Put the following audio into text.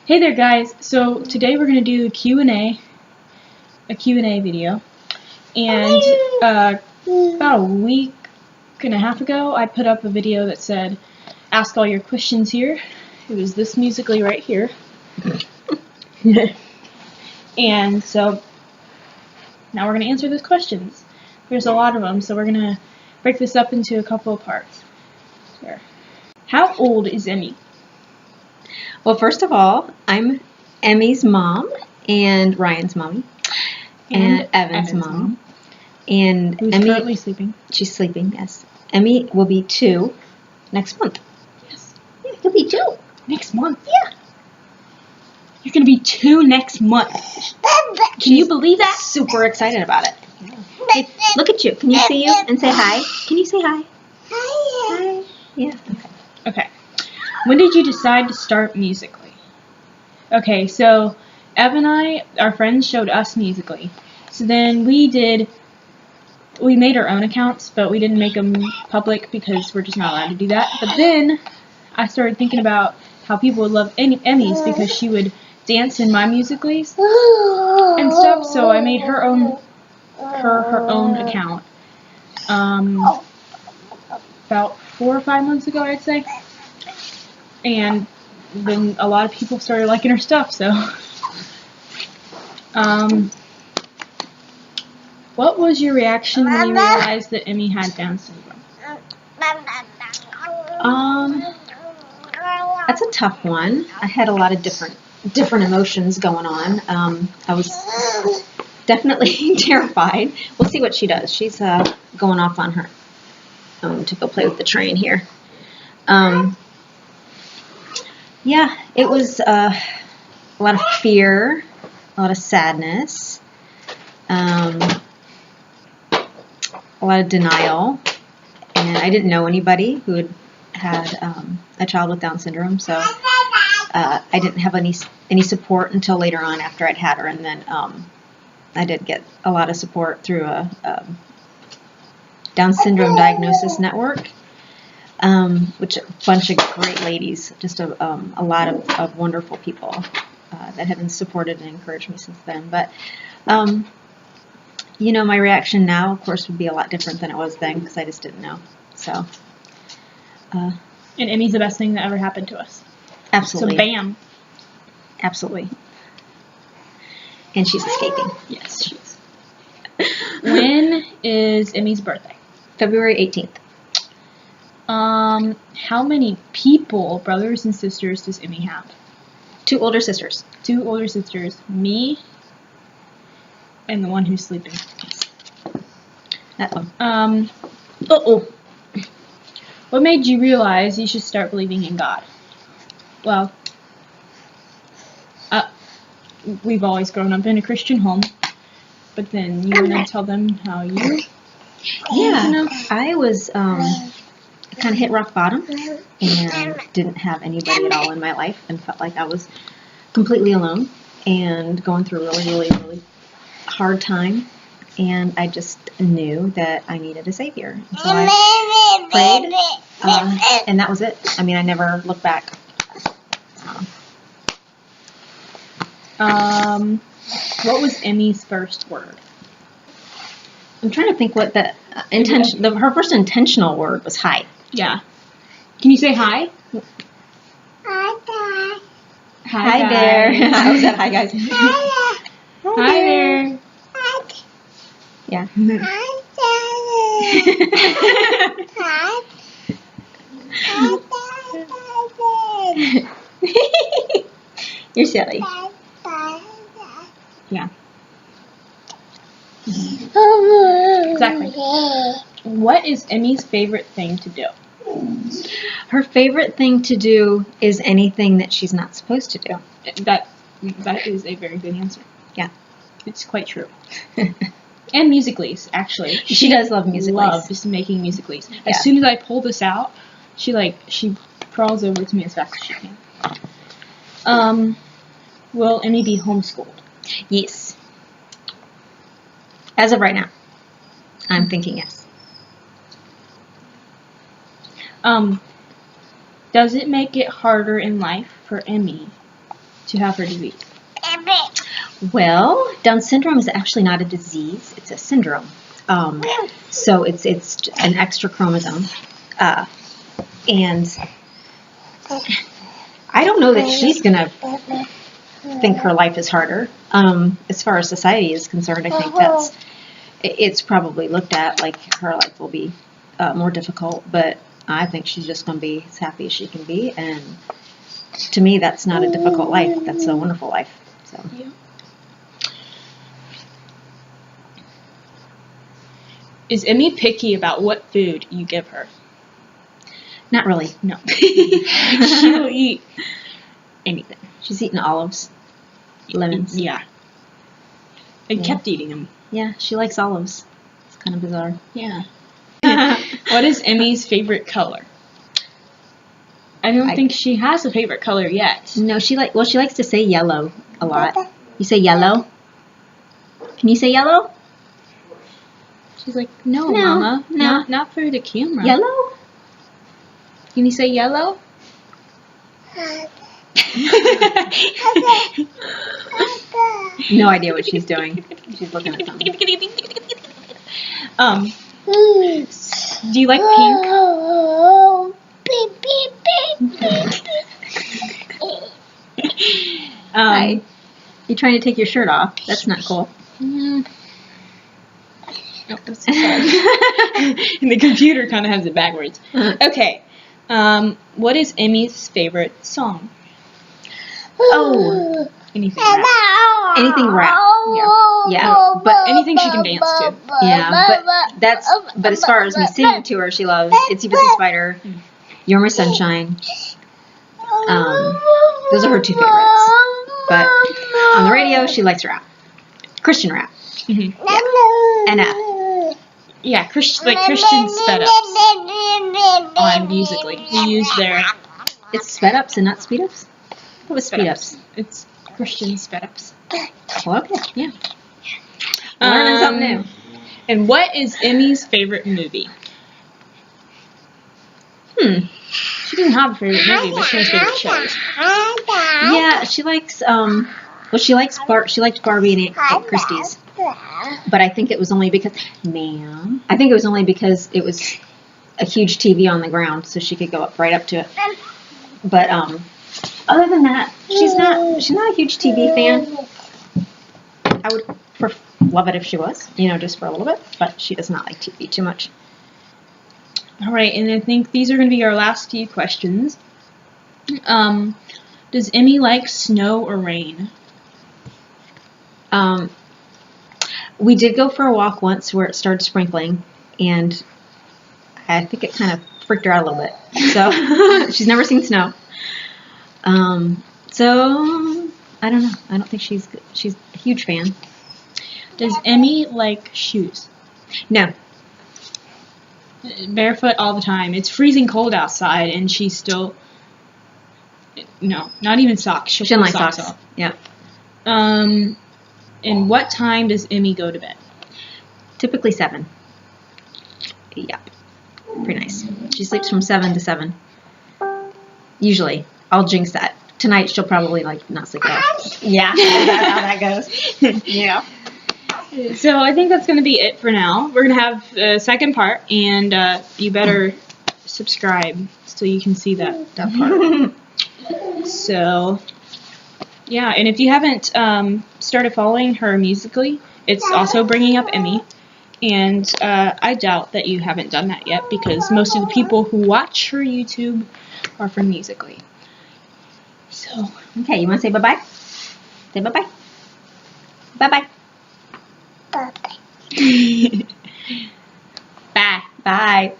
Hey there guys, so today we're going to do a Q&A video, and about a week and a half ago I put up a video that said ask all your questions here. It was this Musical.ly right here. And so now we're going to answer those questions. There's a lot of them, so we're going to break this up into a couple of parts. Here. How old is Emmy? Well, first of all, I'm Emmy's mom and Ryan's mommy and Evan's mom. And who's Emmy, currently sleeping. She's sleeping, yes. Emmy will be 2 next month. Yes. Yeah, you'll be 2. Next month? Yeah. You're going to be 2 next month. Can you believe that? Super excited about it. Yeah. Hey, look at you. Can you see you and say hi? Can you say hi? Hi. Yeah. Okay. When did you decide to start Musical.ly? Okay, so Ev and I, our friends showed us Musical.ly. So then we made our own accounts, but we didn't make them public because we're just not allowed to do that. But then I started thinking about how people would love Emmy's because she would dance in my Musical.lys and stuff. So I made her own account about 4 or 5 months ago, I'd say. And then a lot of people started liking her stuff, so. What was your reaction when you realized that Emmy had Down syndrome? That's a tough one. I had a lot of different emotions going on. I was definitely terrified. We'll see what she does. She's going off on her own to go play with the train here. Yeah, it was a lot of fear, a lot of sadness, a lot of denial, and I didn't know anybody who had a child with Down syndrome, so I didn't have any support until later on after I'd had her, and then I did get a lot of support through a Down syndrome diagnosis network. Which a bunch of great ladies, just a lot of wonderful people that have been supported and encouraged me since then. But, you know, my reaction now, of course, would be a lot different than it was then because I just didn't know. So, and Emmy's the best thing that ever happened to us. Absolutely. So, bam. Absolutely. And she's escaping. Yes, she is. When is Emmy's birthday? February 18th. How many people, brothers and sisters, does Emmy have? 2 older sisters. 2 older sisters. Me and the one who's sleeping. That one. What made you realize you should start believing in God? Well, we've always grown up in a Christian home, but then you want to tell them how you... Yeah, I was... kind of hit rock bottom and didn't have anybody at all in my life and felt like I was completely alone and going through a really hard time, and I just knew that I needed a savior. And so I prayed, and that was it. I mean, I never looked back. What was Emmy's first word? I'm trying to think what the her first intentional word was hi. Yeah. Can you say hi? Hi, Hi there. I was at hi, guys. Hi there. Yeah. You're silly. Yeah. Exactly. What is Emmy's favorite thing to do? Her favorite thing to do is anything that she's not supposed to do. That is a very good answer. Yeah. It's quite true. And Musical.lys, actually. She does love Musical.lys. Loves making Musical.lys. Yeah. As soon as I pull this out, she crawls over to me as fast as she can. Will Emmy be homeschooled? Yes. As of right now, I'm thinking yes. Does it make it harder in life for Emmy to have her disease? Well, Down syndrome is actually not a disease; it's a syndrome. So it's an extra chromosome, and I don't know that she's gonna think her life is harder. As far as society is concerned, I think it's probably looked at like her life will be more difficult, but I think she's just going to be as happy as she can be, and to me, that's not a difficult life. That's a wonderful life. So. Yeah. Is Emmy picky about what food you give her? Not really. No. She will eat anything. She's eating olives, lemons. Yeah. And kept eating them. Yeah, she likes olives. It's kind of bizarre. Yeah. What is Emmy's favorite color? I don't think she has a favorite color yet. No, she likes to say yellow a lot. You say yellow? Can you say yellow? She's like, no, Mama. No. Not for the camera. Yellow? Can you say yellow? No idea what she's doing. She's looking at something. Do you like pink? Hi. You're trying to take your shirt off. That's not cool. Nope, that's sorry. And the computer kind of has it backwards. Okay. What is Emmy's favorite song? Oh. Anything rap. Anything rap. Yeah, but anything she can dance to. Yeah, but as far as me singing to her, she loves Itsy Bitsy Spider, You're My Sunshine. Those are her two favorites. But on the radio, she likes rap, Christian rap. Mm-hmm. And Christian sped ups on Musically. We use their. It's sped ups and not speed ups. What was speed ups? It's Christian sped ups. Well, okay, yeah. Learning something new. And what is Emmy's favorite movie? She doesn't have a favorite movie, but she has favorite shows. Yeah, she likes she likes Barbie and Aunt Christie's. But I think it was only because it was a huge TV on the ground, so she could go right up to it. But other than that, she's not a huge TV fan. I would love it if she was, just for a little bit, but she does not like TV too much. All right, and I think these are going to be our last few questions. Does Emmy like snow or rain? We did go for a walk once where it started sprinkling, and I think it kind of freaked her out a little bit. So she's never seen snow. So I don't know. I don't think she's a huge fan. Does Emmy like shoes? No. Barefoot all the time. It's freezing cold outside, and she's still. No, not even socks. She doesn't like socks. Off. Yeah. And what time does Emmy go to bed? Typically 7. Yeah. Pretty nice. She sleeps from 7 to 7. Usually. I'll jinx that. Tonight she'll probably not sleep at all. Yeah. That's how that goes. Yeah. So I think that's going to be it for now. We're going to have a second part, and you better subscribe so you can see that part. So, yeah, and if you haven't started following her Musically, it's also Bringing Up Emmy, and I doubt that you haven't done that yet because most of the people who watch her YouTube are from Musically. So, okay, you want to say bye-bye? Say bye-bye. Bye-bye. Bye. Bye.